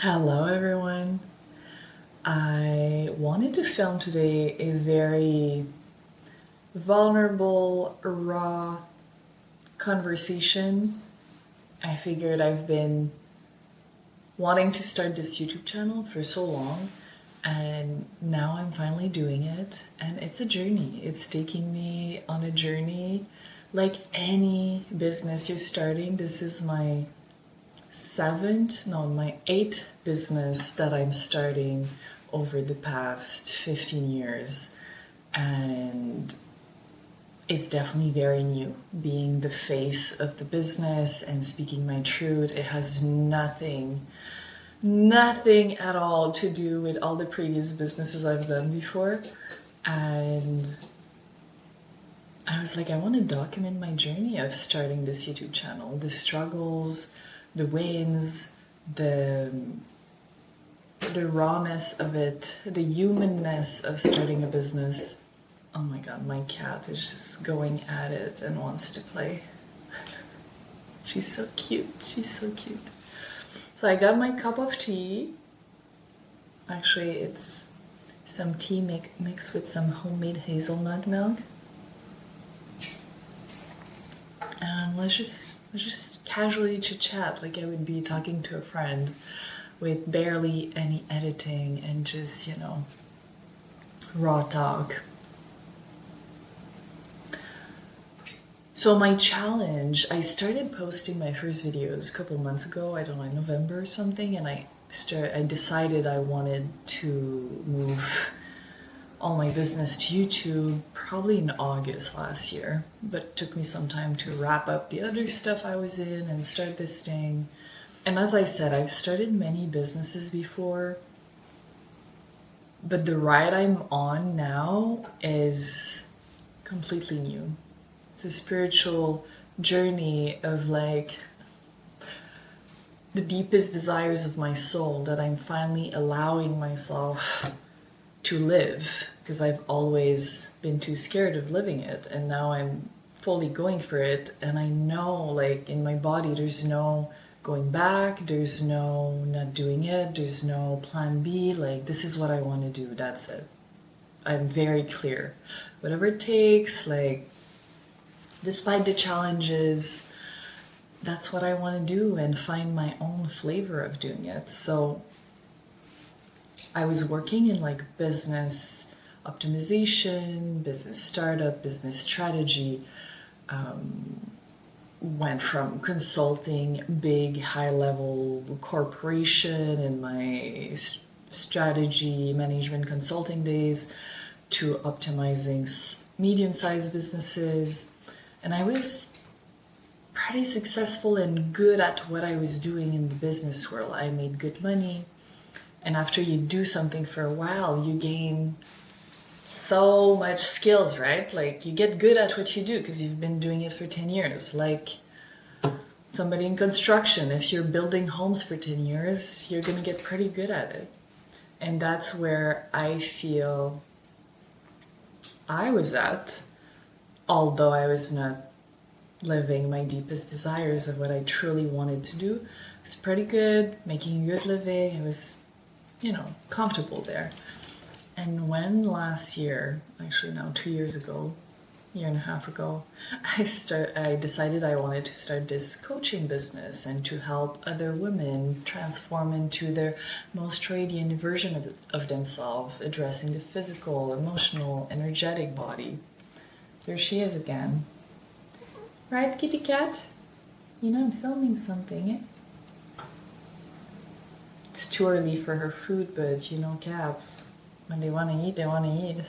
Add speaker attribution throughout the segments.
Speaker 1: Hello, everyone. I wanted to film today a very vulnerable, raw conversation. I figured I've been wanting to start this YouTube channel for so long, and now I'm finally doing it. And it's a journey. It's taking me on a journey like any business you're starting. This is my my eighth business that I'm starting over the past 15 years. And it's definitely very new. Being the face of the business and speaking my truth, it has nothing at all to do with all the previous businesses I've done before. And I was like, I want to document my journey of starting this YouTube channel, the struggles, the wins, the rawness of it, the humanness of starting a business. Oh my god, my cat is just going at it and wants to play. She's so cute. So I got my cup of tea. Actually, it's some tea mixed with some homemade hazelnut milk. And let's just casually chit chat like I would be talking to a friend with barely any editing and just, raw talk. So my challenge, I started posting my first videos a couple months ago, I don't know, in November or something, and I decided I wanted to move all my business to YouTube probably in August last year, but it took me some time to wrap up the other stuff I was in and start this thing. And as I said, I've started many businesses before, but the ride I'm on now is completely new. It's a spiritual journey of like the deepest desires of my soul that I'm finally allowing myself to live, because I've always been too scared of living it, and now I'm fully going for it. And I know, like, in my body there's no going back, there's no not doing it, there's no plan B. Like, this is what I want to do, that's it. I'm very clear, whatever it takes, like, despite the challenges, that's what I want to do and find my own flavor of doing it. So I was working in like business optimization, business startup, business strategy. Went from consulting big high level corporation in my strategy management consulting days to optimizing medium-sized businesses. And I was pretty successful and good at what I was doing in the business world. I made good money. And after you do something for a while, you gain so much skills, right? Like, you get good at what you do because you've been doing it for 10 years. Like somebody in construction, if you're building homes for 10 years, you're going to get pretty good at it. And that's where I feel I was at, although I was not living my deepest desires of what I truly wanted to do. I was pretty good, making a good living. I was comfortable there. And when last year, actually now 2 years ago, year and a half ago, I decided I wanted to start this coaching business and to help other women transform into their most radiant version of themselves, addressing the physical, emotional, energetic body. There she is again. Right, kitty cat? I'm filming something. It's too early for her food, but cats, when they want to eat, they want to eat.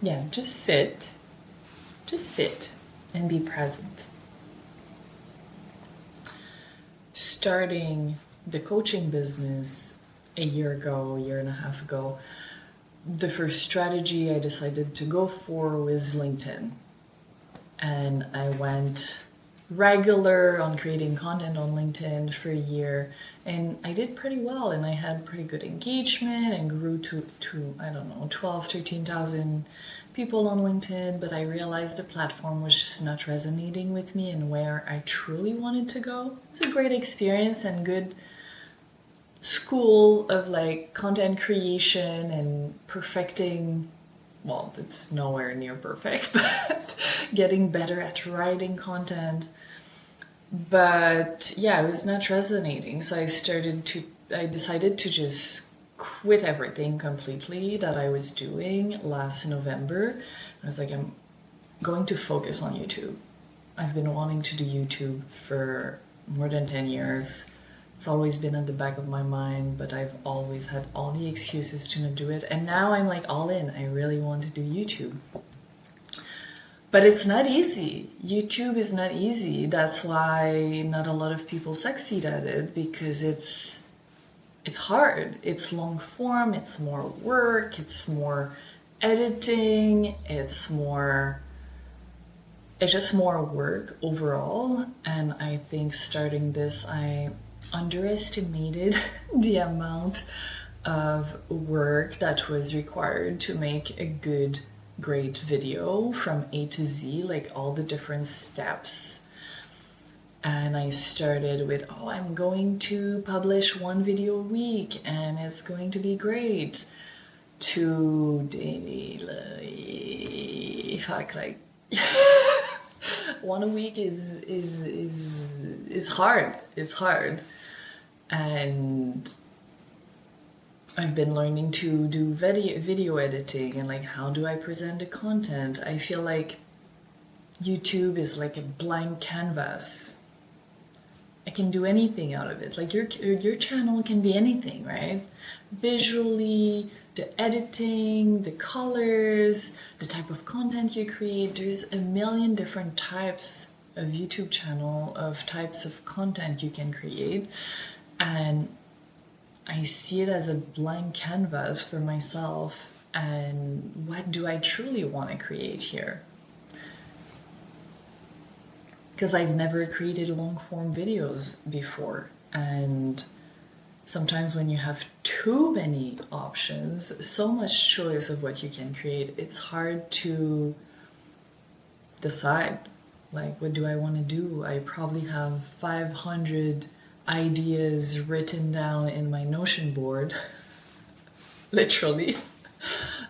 Speaker 1: Yeah, just sit and be present. Starting the coaching business a year and a half ago, the first strategy I decided to go for was LinkedIn. And I went regular on creating content on LinkedIn for a year, and I did pretty well, and I had pretty good engagement and grew to I don't know, 12, 13,000 people on LinkedIn, but I realized the platform was just not resonating with me and where I truly wanted to go. It's a great experience and good school of like content creation and perfecting. Well, it's nowhere near perfect, but getting better at writing content. But yeah, it was not resonating. So I decided to just quit everything completely that I was doing last November. I was like, I'm going to focus on YouTube. I've been wanting to do YouTube for more than 10 years. It's always been at the back of my mind, but I've always had all the excuses to not do it. And now I'm like all in. I really want to do YouTube. But it's not easy. YouTube is not easy. That's why not a lot of people succeed at it, because it's hard. It's long form, it's more work, it's more editing, it's just more work overall. And I think starting this, I underestimated the amount of work that was required to make a good, great video from A to Z, like all the different steps. And I started with, I'm going to publish one video a week and it's going to be great, to daily, fuck, like one a week is hard. It's hard. And I've been learning to do video editing and like, how do I present the content? I feel like YouTube is like a blank canvas. I can do anything out of it. Like your channel can be anything, right? Visually, the editing, the colors, the type of content you create. There's a million different types of YouTube channel, of types of content you can create. And I see it as a blank canvas for myself. And what do I truly want to create here? Because I've never created long form videos before. And sometimes when you have too many options, so much choice of what you can create, it's hard to decide, like, what do I want to do? I probably have 500 ideas written down in my Notion board. Literally.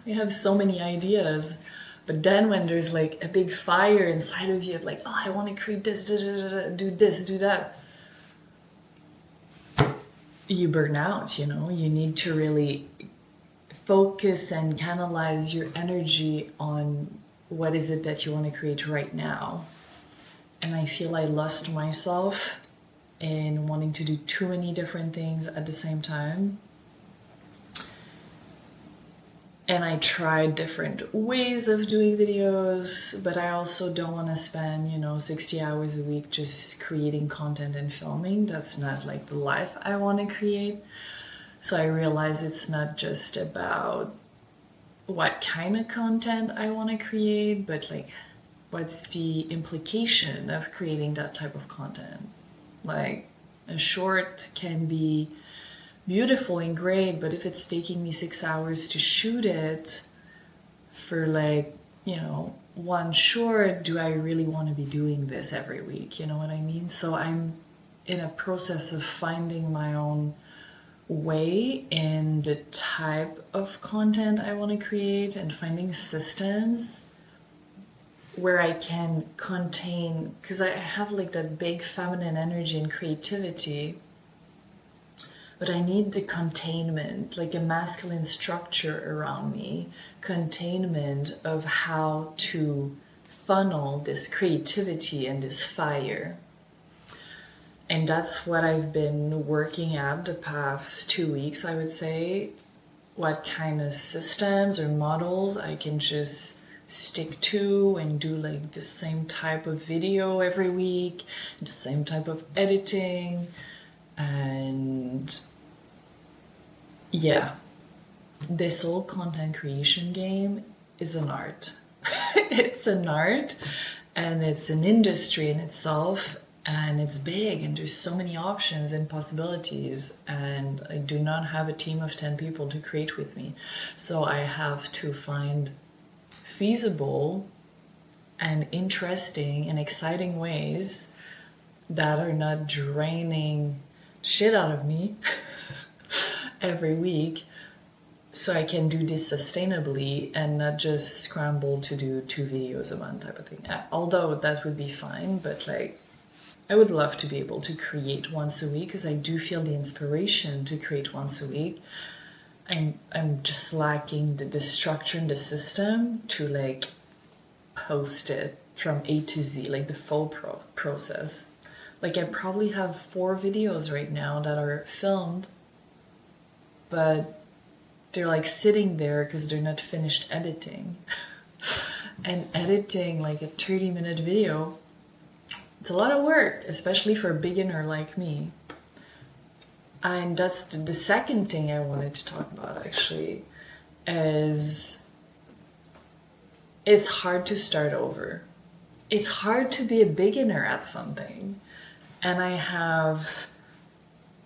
Speaker 1: I have so many ideas. But then when there's like a big fire inside of you of like, I want to create this, do this, do that, you burn out, you need to really focus and canalize your energy on what is it that you want to create right now. And I feel I lost myself in wanting to do too many different things at the same time. And I tried different ways of doing videos, but I also don't want to spend, 60 hours a week just creating content and filming. That's not like the life I want to create. So I realize it's not just about what kind of content I want to create, but like, what's the implication of creating that type of content? Like, a short can be beautiful and great, but if it's taking me 6 hours to shoot it for like, one short, do I really want to be doing this every week? You know what I mean? So I'm in a process of finding my own way in the type of content I want to create and finding systems where I can contain, because I have like that big feminine energy and creativity, but I need the containment, like a masculine structure around me, containment of how to funnel this creativity and this fire. And that's what I've been working at the past 2 weeks, I would say. What kind of systems or models I can just stick to and do like the same type of video every week, the same type of editing. And yeah, this whole content creation game is an art. It's an art and it's an industry in itself, and it's big and there's so many options and possibilities, and I do not have a team of 10 people to create with me. So I have to find feasible and interesting and exciting ways that are not draining shit out of me every week, so I can do this sustainably and not just scramble to do 2 videos a month type of thing. Although that would be fine, but like I would love to be able to create once a week, because I do feel the inspiration to create once a week. I'm just lacking the structure and the system to like post it from A to Z, like the full process. Like I probably have 4 videos right now that are filmed, but they're like sitting there because they're not finished editing. And editing like a 30-minute video, it's a lot of work, especially for a beginner like me. And that's the second thing I wanted to talk about, actually, is it's hard to start over. It's hard to be a beginner at something. And I have,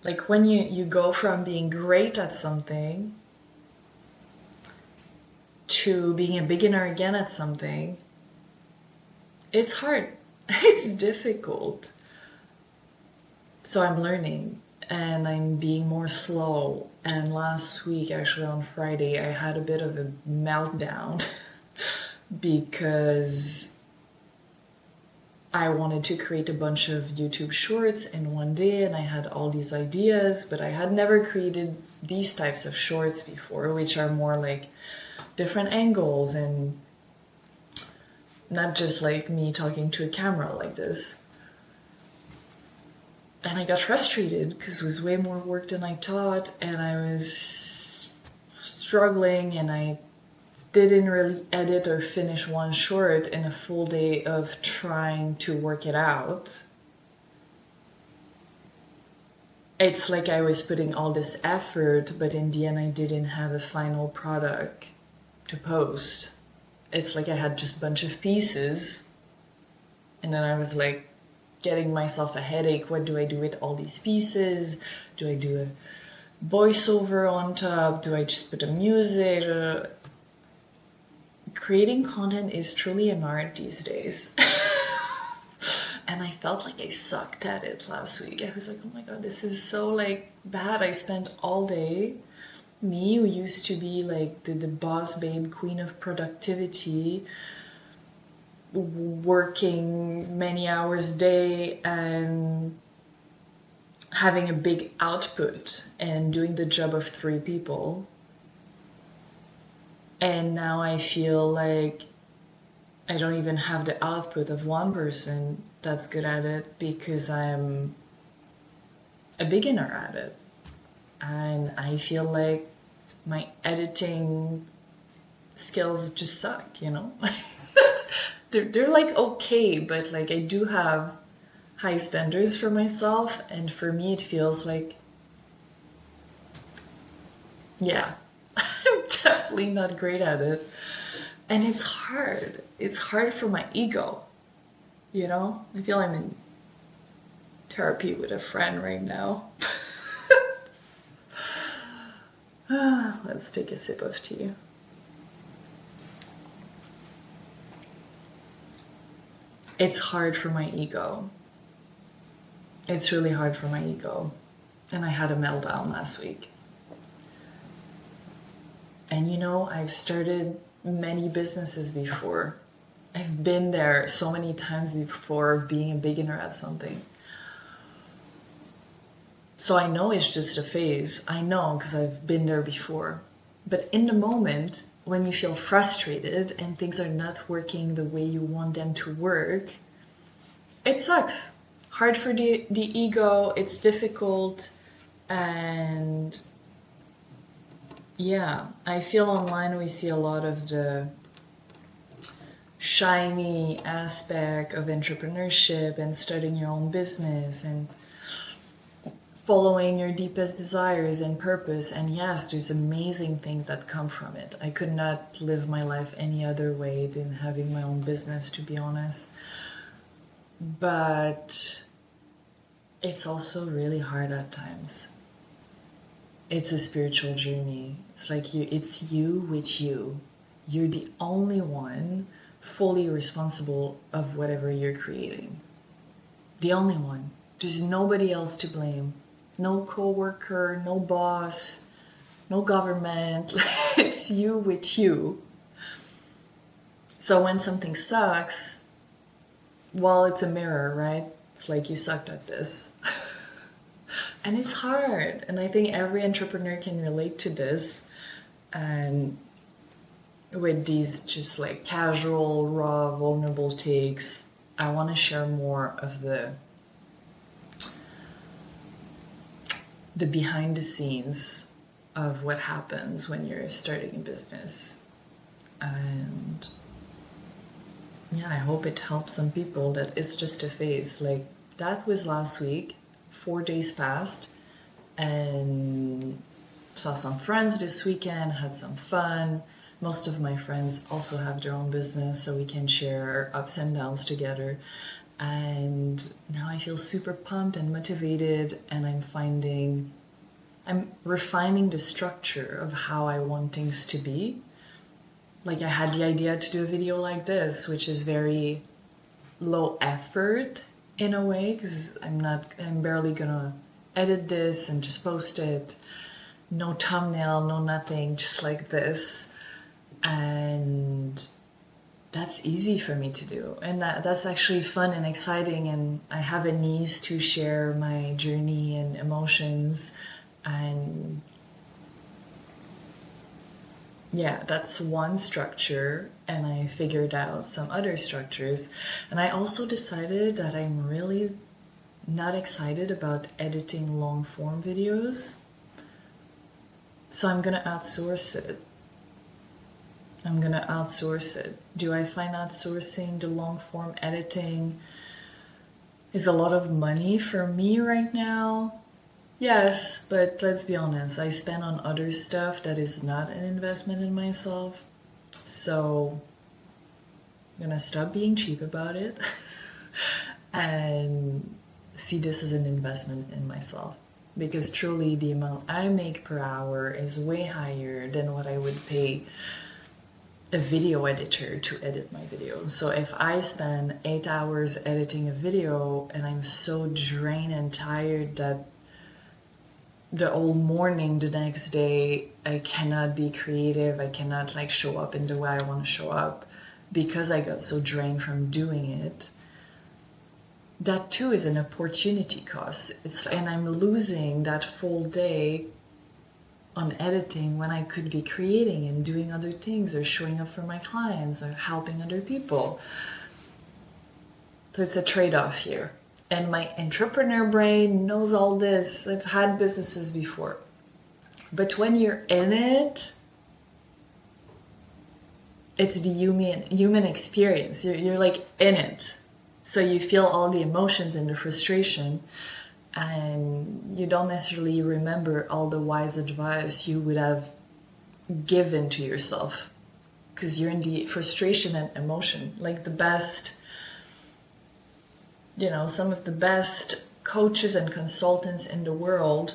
Speaker 1: like, when you go from being great at something to being a beginner again at something, it's hard. It's difficult. So I'm learning and I'm being more slow. And last week, actually on Friday, I had a bit of a meltdown because I wanted to create a bunch of YouTube shorts in one day, and I had all these ideas, but I had never created these types of shorts before, which are more like different angles and not just like me talking to a camera like this. And I got frustrated because it was way more work than I thought, and I was struggling, and I didn't really edit or finish one short in a full day of trying to work it out. It's like I was putting all this effort, but in the end I didn't have a final product to post. It's like I had just a bunch of pieces, and then I was like getting myself a headache. What do I do with all these pieces? Do I do a voiceover on top? Do I just put a music? Creating content is truly an art these days. And I felt like I sucked at it last week. I was like, oh my god, this is so like bad. I spent all day, me who used to be like the boss babe, queen of productivity, working many hours a day and having a big output and doing the job of 3 people. And now I feel like I don't even have the output of one person that's good at it because I'm a beginner at it. And I feel like my editing skills just suck, you know? they're like okay, but like I do have high standards for myself, and for me it feels like, yeah, I'm definitely not great at it. And it's hard. It's hard for my ego, you know? I feel I'm in therapy with a friend right now. Let's take a sip of tea. It's hard for my ego. It's really hard for my ego. And I had a meltdown last week. And you know, I've started many businesses before. I've been there so many times before, being a beginner at something. So I know it's just a phase. I know because I've been there before. But in the moment, when you feel frustrated and things are not working the way you want them to work, it sucks. Hard for the ego, it's difficult, and yeah, I feel online we see a lot of the shiny aspect of entrepreneurship and starting your own business and following your deepest desires and purpose. And yes, there's amazing things that come from it. I could not live my life any other way than having my own business, to be honest. But it's also really hard at times. It's a spiritual journey. It's like it's you with you. you're the only one fully responsible of whatever you're creating. The only one. There's nobody else to blame. No coworker, no boss, no government. It's you with you. So when something sucks, well, it's a mirror, right? It's like you sucked at this. And it's hard. And I think every entrepreneur can relate to this. And with these just like casual, raw, vulnerable takes, I want to share more of the behind the scenes of what happens when you're starting a business. And yeah, I hope it helps some people that it's just a phase. Like that was last week, 4 days passed, and saw some friends this weekend, had some fun. Most of my friends also have their own business, so we can share our ups and downs together. And now I feel super pumped and motivated, and I'm refining the structure of how I want things to be. Like I had the idea to do a video like this, which is very low effort in a way, because I'm barely gonna edit this and just post it. No thumbnail, no nothing, just like this. And that's easy for me to do. And that's actually fun and exciting. And I have an ease to share my journey and emotions. And yeah, that's one structure. And I figured out some other structures. And I also decided that I'm really not excited about editing long form videos. So I'm going to outsource it. Do I find outsourcing the long form editing is a lot of money for me right now? Yes, but let's be honest, I spend on other stuff that is not an investment in myself. So I'm gonna stop being cheap about it and see this as an investment in myself. Because truly the amount I make per hour is way higher than what I would pay a video editor to edit my video. So if I spend 8 hours editing a video and I'm so drained and tired that the whole morning the next day I cannot be creative, I cannot like show up in the way I want to show up because I got so drained from doing it, that too is an opportunity cost. And I'm losing that full day on editing when I could be creating and doing other things or showing up for my clients or helping other people. So it's a trade-off here. And my entrepreneur brain knows all this. I've had businesses before. But when you're in it, it's the human experience. You're like in it. So you feel all the emotions and the frustration. And you don't necessarily remember all the wise advice you would have given to yourself because you're in the frustration and emotion. Like the best, some of the best coaches and consultants in the world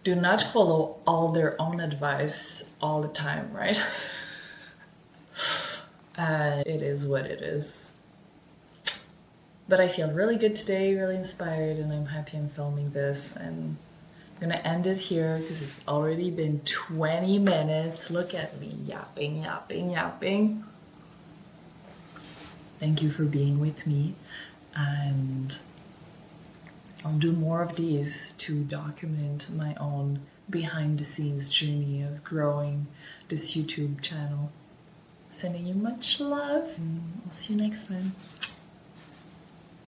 Speaker 1: do not follow all their own advice all the time, right? It is what it is. But I feel really good today, really inspired, and I'm happy I'm filming this. And I'm gonna end it here because it's already been 20 minutes. Look at me yapping. Thank you for being with me. And I'll do more of these to document my own behind the scenes journey of growing this YouTube channel. Sending you much love. I'll see you next time.